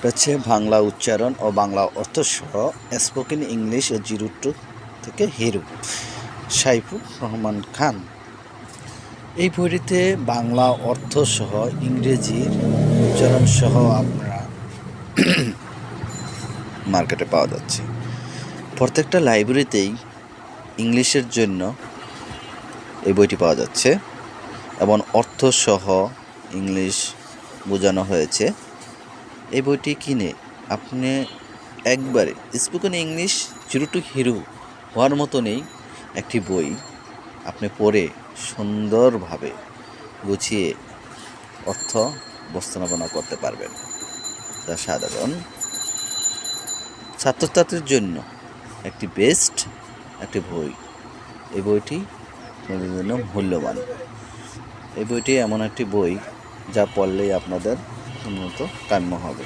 এটা হচ্ছে বাংলা উচ্চারণ ও বাংলা অর্থসহ স্পোকেন ইংলিশ 02 থেকে হিরো সাইফুর রহমান খান। এই বইটিতে বাংলা অর্থসহ ইংরেজি উচ্চারণ সহ আপনারা মার্কেটে পাওয়া যাচ্ছে। প্রত্যেকটা লাইব্রেরিতেই ইংলিশের জন্য এই বইটি পাওয়া যাচ্ছে এবং অর্থসহ ইংলিশ বোঝানো হয়েছে। এই বইটি কিনে আপনি একবারে স্পোকেন ইংলিশ 02 হিরো হওয়ার মতনই একটি বই আপনি পড়ে সুন্দরভাবে গুছিয়ে অর্থ উপস্থাপনা করতে পারবেন। যা সাধারণ ছাত্রছাত্রীর জন্য একটি বেস্ট একটি বই। এই বইটি আপনাদের জন্য মূল্যবান। এই বইটি এমন একটি বই যা পড়লেই আপনাদের উন্নত কাম্য হবে।